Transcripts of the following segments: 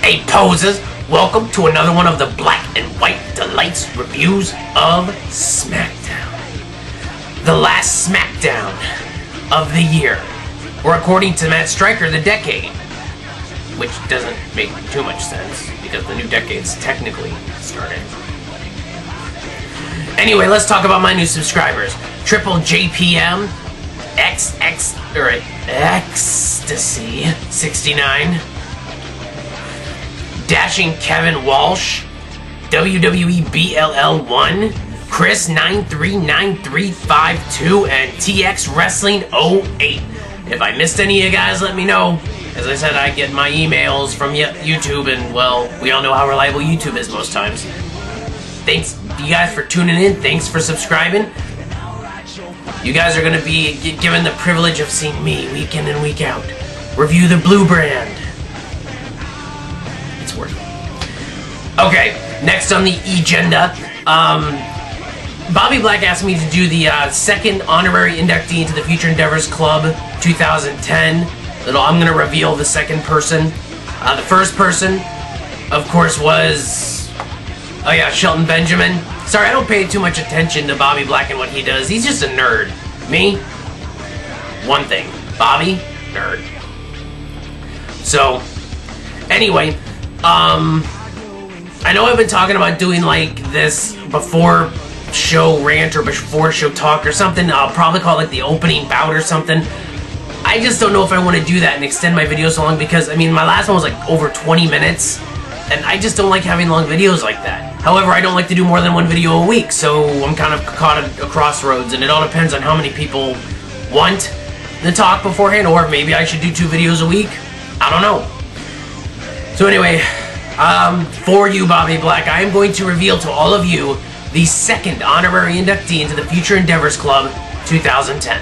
Hey posers, welcome to another one of the Black and White Delights reviews of Smackdown. The last Smackdown of the year, or according to Matt Stryker, the decade. Which doesn't make too much sense, because the new decade's technically started. Anyway, let's talk about my new subscribers. Triple JPM, Ecstasy 69, Dashing Kevin Walsh, WWE BLL1, Chris 939352, and TX Wrestling 08. If I missed any of you guys, let me know. As I said, I get my emails from YouTube, and well, we all know how reliable YouTube is most times. Thanks you guys for tuning in. Thanks for subscribing. You guys are going to be given the privilege of seeing me week in and week out review the Blue brand. It's worth it. Okay, next on the agenda, Bobby Black asked me to do the second honorary inductee into the Future Endevours Club 2010. I'm going to reveal the second person. The first person, of course, was... oh yeah, Shelton Benjamin. Sorry, I don't pay too much attention to Bobby Black and what he does. He's just a nerd. Me? One thing. Bobby? Nerd. So, anyway, I know I've been talking about doing like this before show rant or before show talk or something. I'll probably call it the opening bout or something. I just don't know if I want to do that and extend my video so long because, I mean, my last one was like over 20 minutes. And I just don't like having long videos like that. However, I don't like to do more than one video a week, so I'm kind of caught at a crossroads, and it all depends on how many people want the talk beforehand, or maybe I should do 2 videos a week. I don't know. So anyway, for you, Bobby Black, I am going to reveal to all of you the second honorary inductee into the Future Endevours Club 2010.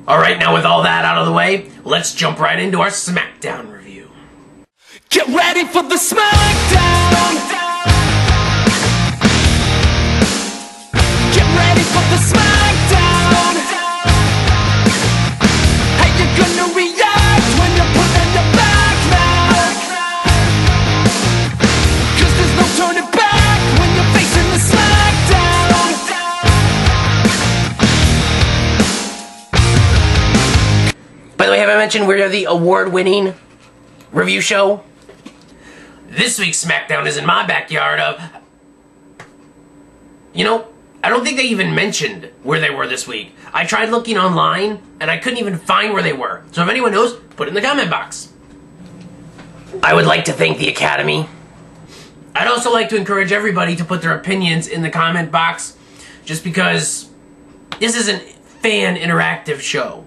Alright, now with all that out of the way, let's jump right into our Smackdown review. Get ready for the Smackdown! Get ready for the Smackdown! How you gonna react when you're put in the back now? Cause there's no turning back when you're facing the Smackdown! By the way, have I mentioned we're the award-winning review show? This week's Smackdown is in my backyard of... You know, I don't think they even mentioned where they were this week. I tried looking online, and I couldn't even find where they were. So if anyone knows, put it in the comment box. I would like to thank the Academy. I'd also like to encourage everybody to put their opinions in the comment box, just because this is a fan interactive show.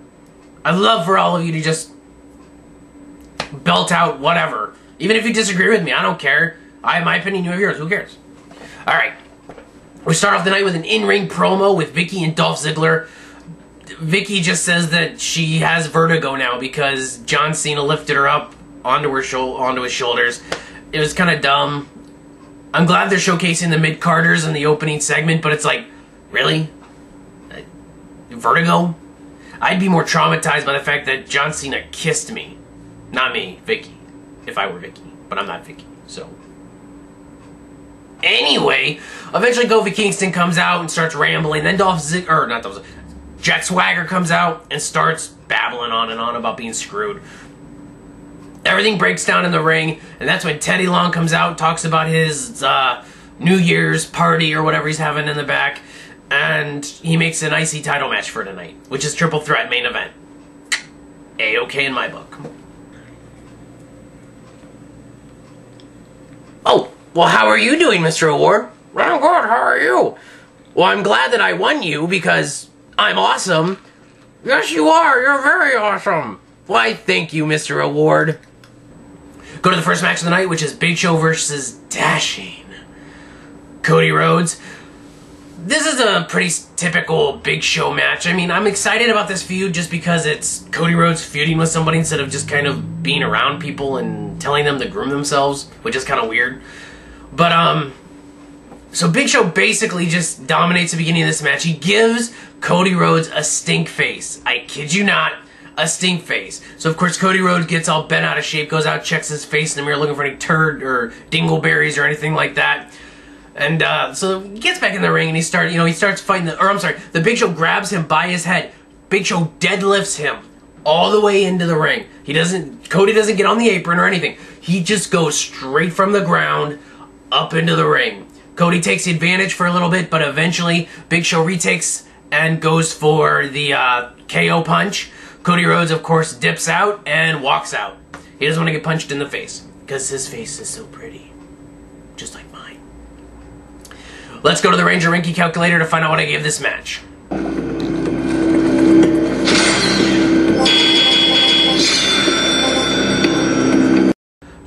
I'd love for all of you to just belt out whatever. Even if you disagree with me, I don't care. I have my opinion, you have yours. Who cares? Alright. We start off the night with an in-ring promo with Vicky and Dolph Ziggler. Vicky just says that she has vertigo now because John Cena lifted her up onto his shoulders. It was kind of dumb. I'm glad they're showcasing the mid-carders in the opening segment, but it's like, really? Vertigo? I'd be more traumatized by the fact that John Cena kissed me. Not me, Vicky. If I were Vicky. But I'm not Vicky, so... Anyway, eventually Kofi Kingston comes out and starts rambling. Then Jack Swagger comes out and starts babbling on and on about being screwed. Everything breaks down in the ring, and that's when Teddy Long comes out and talks about his New Year's party or whatever he's having in the back. And he makes an IC title match for tonight, which is triple threat main event. A-okay in my book. Oh, well, how are you doing, Mr. Award? I'm good, how are you? Well, I'm glad that I won you because I'm awesome. Yes, you are. You're very awesome. Why, thank you, Mr. Award. Go to the first match of the night, which is Big Show versus Dashing Cody Rhodes. This is a pretty typical Big Show match. I mean, I'm excited about this feud just because it's Cody Rhodes feuding with somebody instead of just kind of being around people and telling them to groom themselves, which is kind of weird. But, so Big Show basically just dominates the beginning of this match. He gives Cody Rhodes a stink face. I kid you not, a stink face. So, of course, Cody Rhodes gets all bent out of shape, goes out, checks his face in the mirror looking for any turd or dingleberries or anything like that. And so he gets back in the ring and he starts fighting the Big Show grabs him by his head. Big Show deadlifts him all the way into the ring. Cody doesn't get on the apron or anything. He just goes straight from the ground up into the ring. Cody takes the advantage for a little bit, but eventually Big Show retakes and goes for the KO punch. Cody Rhodes, of course, dips out and walks out. He doesn't want to get punched in the face because his face is so pretty, just like mine. Let's go to the Ranger Rinky calculator to find out what I gave this match.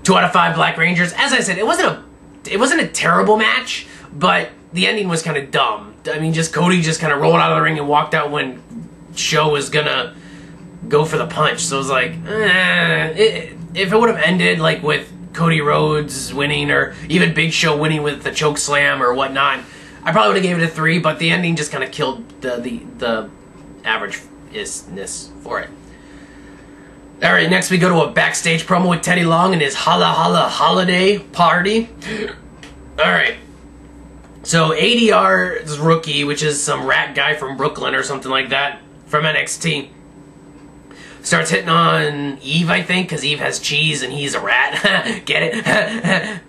2 out of 5 Black Rangers. As I said, it wasn't a terrible match, but the ending was kind of dumb. I mean, Cody just kind of rolled out of the ring and walked out when Show was gonna go for the punch. So it was like, if it would have ended like with Cody Rhodes winning or even Big Show winning with the choke slam or whatnot, I probably would have gave it a 3, but the ending just kind of killed the average-ness for it. Alright, next we go to a backstage promo with Teddy Long and his Holla Holla Holiday Party. Alright. So ADR's rookie, which is some rat guy from Brooklyn or something like that, from NXT, starts hitting on Eve, I think, because Eve has cheese and he's a rat. Get it?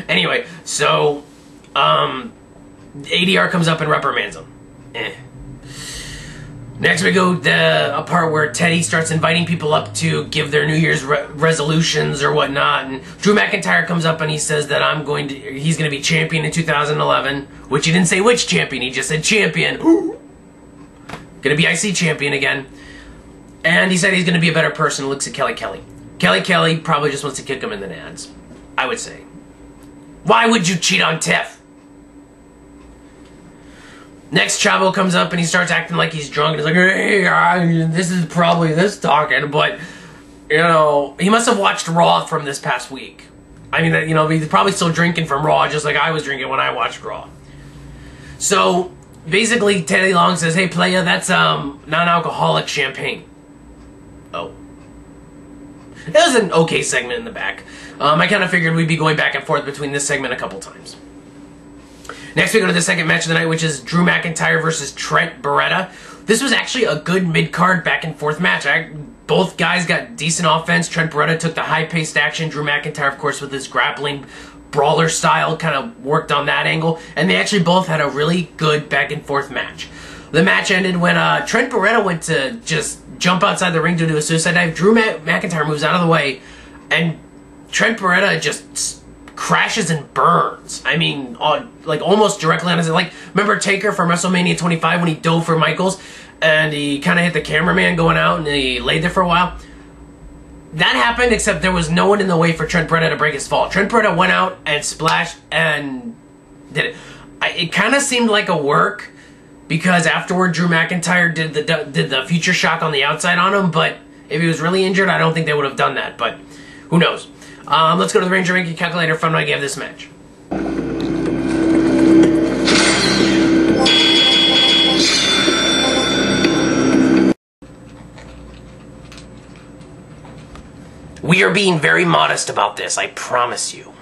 Anyway, so ADR comes up and reprimands him. Next we go to a part where Teddy starts inviting people up to give their New Year's resolutions or whatnot, and Drew McIntyre comes up and he says that he's going to be champion in 2011, which he didn't say which champion, he just said champion. Gonna be IC champion again. And he said he's going to be a better person. Looks at Kelly Kelly. Kelly Kelly probably just wants to kick him in the nads, I would say. Why would you cheat on Tiff? Next, Chavo comes up and he starts acting like he's drunk. And he's like, hey, this is probably this talking, but, you know, he must have watched Raw from this past week. I mean, you know, he's probably still drinking from Raw, just like I was drinking when I watched Raw. So, basically, Teddy Long says, hey, playa, that's non-alcoholic champagne. Oh. It was an okay segment in the back. I kind of figured we'd be going back and forth between this segment a couple times. Next, we go to the second match of the night, which is Drew McIntyre versus Trent Beretta. This was actually a good mid-card back-and-forth match. Both guys got decent offense. Trent Beretta took the high-paced action. Drew McIntyre, of course, with his grappling brawler style, kind of worked on that angle. And they actually both had a really good back-and-forth match. The match ended when Trent Beretta went to just jump outside the ring to do a suicide dive. Drew McIntyre moves out of the way, and Trent Beretta just crashes and burns. I mean, like almost directly on his, like, remember Taker from WrestleMania 25 when he dove for Michaels and he kind of hit the cameraman going out and he laid there for a while? That happened, except there was no one in the way for Trent Beretta to break his fall. Trent Beretta went out and splashed and did it. It kind of seemed like a work because afterward Drew McIntyre did the future shock on the outside on him, but if he was really injured, I don't think they would have done that, but who knows. Let's go to the Ranger Ranking Calculator from what I gave this match. We are being very modest about this, I promise you.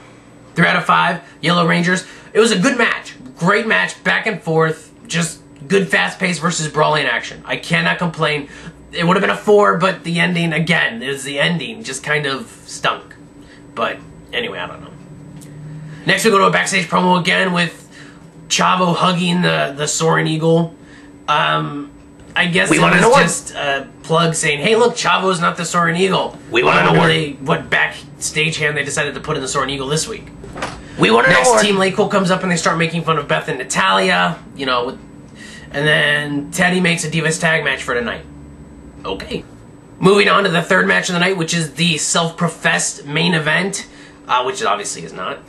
3 out of 5, Yellow Rangers. It was a good match. Great match, back and forth. Just good fast-paced versus brawling action. I cannot complain. It would have been a 4, but the ending, again, is the ending. Just kind of stunk. But anyway, I don't know. Next we go to a backstage promo again with Chavo hugging the Soaring Eagle. I guess it was just a plug saying, hey look, Chavo's not the Soaring Eagle. We want to know what backstage hand they decided to put in the Soaring Eagle this week. We won an award. Team Lake Cool comes up and they start making fun of Beth and Natalia, you know, and then Teddy makes a Divas tag match for tonight. Okay. Moving on to the third match of the night, which is the self-professed main event, which it obviously is not.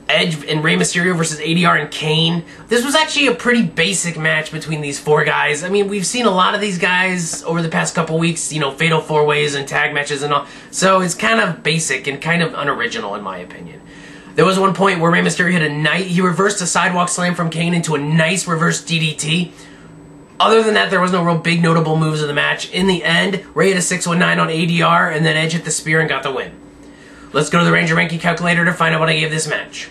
Edge and Rey Mysterio versus ADR and Kane. This was actually a pretty basic match between these four guys. I mean, we've seen a lot of these guys over the past couple weeks, you know, fatal four-ways and tag matches and all. So it's kind of basic and kind of unoriginal in my opinion. There was one point where Rey Mysterio he reversed a sidewalk slam from Kane into a nice reverse DDT. Other than that, there was no real big notable moves in the match. In the end, Rey hit a 619 on ADR, and then Edge hit the spear and got the win. Let's go to the Ranger ranking calculator to find out what I gave this match.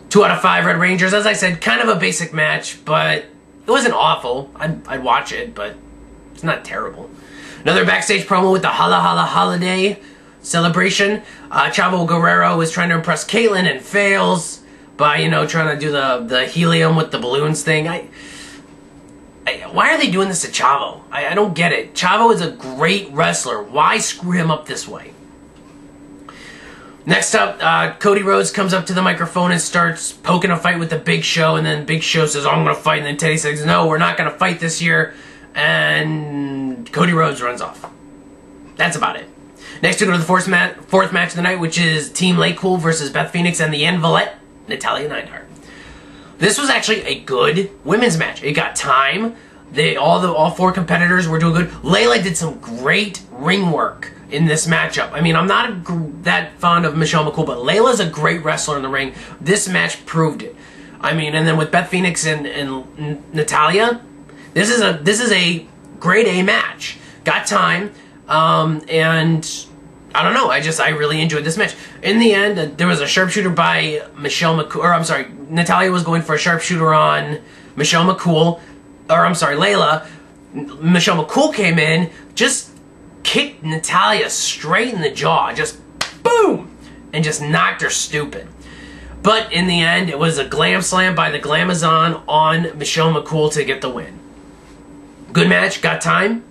2 out of 5 Red Rangers. As I said, kind of a basic match, but it wasn't awful. I'd watch it, but it's not terrible. Another backstage promo with the Holla Holla Holiday celebration. Chavo Guerrero is trying to impress Caitlyn and fails by, you know, trying to do the helium with the balloons thing. Why are they doing this to Chavo? I don't get it. Chavo is a great wrestler. Why screw him up this way? Next up, Cody Rhodes comes up to the microphone and starts poking a fight with the Big Show, and then Big Show says, "Oh, I'm going to fight," and then Teddy says, "No, we're not going to fight this year," and Cody Rhodes runs off. That's about it. Next, we go to the fourth match of the night, which is Team Lake Cool versus Beth Phoenix and the Anvilette, Natalia Neidhart. This was actually a good women's match. It got time. All four competitors were doing good. Layla did some great ring work in this matchup. I mean, I'm not that fond of Michelle McCool, but Layla's a great wrestler in the ring. This match proved it. I mean, and then with Beth Phoenix and Natalia, this is a grade A match. Got time, and I don't know. I really enjoyed this match. In the end, there was a sharpshooter by Michelle McCool. Or I'm sorry, Natalia was going for a sharpshooter on Michelle McCool. Or I'm sorry, Layla. Michelle McCool came in, just kicked Natalia straight in the jaw, just boom, and just knocked her stupid. But in the end, it was a glam slam by the Glamazon on Michelle McCool to get the win. Good match, got time.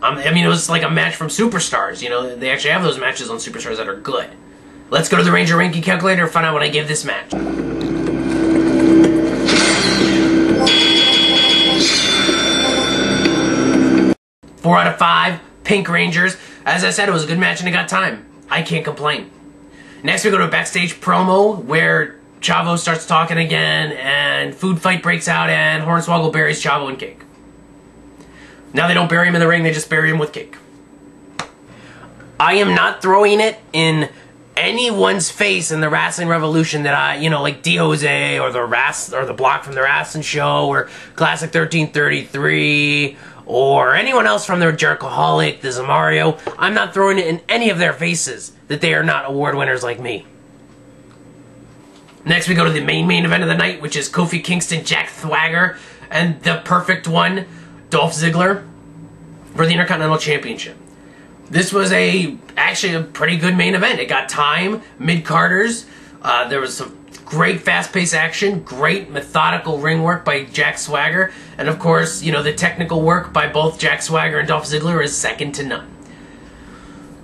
I mean, it was like a match from Superstars. You know, they actually have those matches on Superstars that are good. Let's go to the Ranger ranking calculator and find out what I give this match. 4 out of 5, Pink Rangers. As I said, it was a good match and it got time. I can't complain. Next, we go to a backstage promo where Chavo starts talking again and food fight breaks out and Hornswoggle buries Chavo in cake. Now they don't bury him in the ring, they just bury him with cake. I am not throwing it in anyone's face in the Wrestling Revolution that like D-Jose or the Block from the Wrestling Show or Classic 1333 or anyone else from the Jerichoholic, the Zamario. I'm not throwing it in any of their faces that they are not award winners like me. Next, we go to the main event of the night, which is Kofi Kingston, Jack Swagger, and the perfect one, Dolph Ziggler, for the Intercontinental Championship. This was actually a pretty good main event. It got time, mid-carders. There was some great fast-paced action, great methodical ring work by Jack Swagger, and of course, you know, the technical work by both Jack Swagger and Dolph Ziggler is second to none.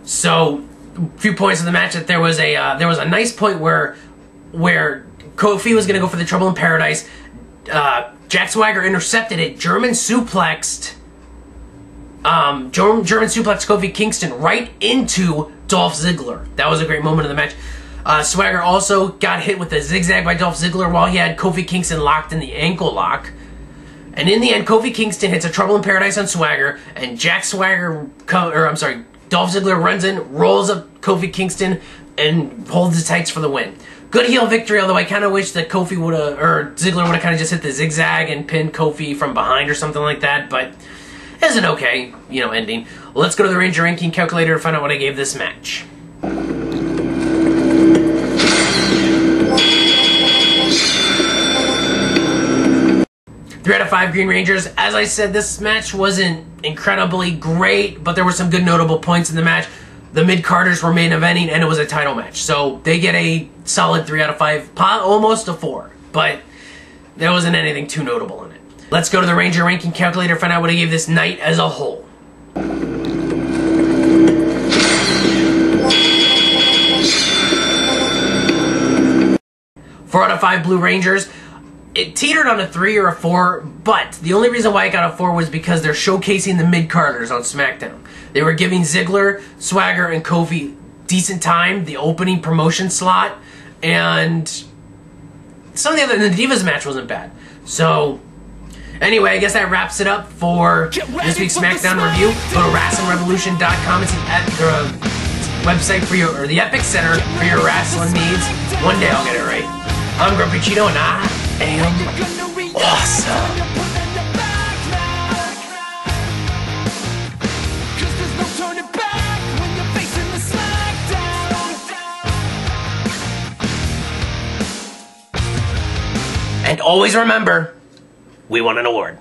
So, a few points in the match that there was a nice point where Kofi was going to go for the Trouble in Paradise. Jack Swagger intercepted it, German suplexed Kofi Kingston right into Dolph Ziggler. That was a great moment of the match. Swagger also got hit with a zigzag by Dolph Ziggler while he had Kofi Kingston locked in the ankle lock. And in the end, Kofi Kingston hits a Trouble in Paradise on Swagger, and Dolph Ziggler runs in, rolls up Kofi Kingston, and holds the tights for the win. Good heel victory, although I kind of wish that Ziggler would have kind of just hit the zigzag and pinned Kofi from behind or something like that, but it's an okay, ending. Let's go to the Ranger ranking calculator to find out what I gave this match. 3 out of 5 Green Rangers. As I said, this match wasn't incredibly great, but there were some good notable points in the match. The mid-carders were main eventing, and it was a title match. So they get a solid 3 out of 5, almost a 4. But there wasn't anything too notable in it. Let's go to the Ranger ranking calculator to find out what I gave this night as a whole. 4 out of 5 Blue Rangers. It teetered on a 3 or a 4, but the only reason why I got a 4 was because they're showcasing the mid-carders on SmackDown. They were giving Ziggler, Swagger, and Kofi decent time, the opening promotion slot, and some of the other, the Divas match wasn't bad. So, anyway, I guess that wraps it up for this week's SmackDown review. Go to WrestlingRevolution.com. It's the website for your, or the Epic Center for your wrestling needs. One day I'll get it right. I'm Grumpy Cheeto, and I am awesome. And always remember, we won an award.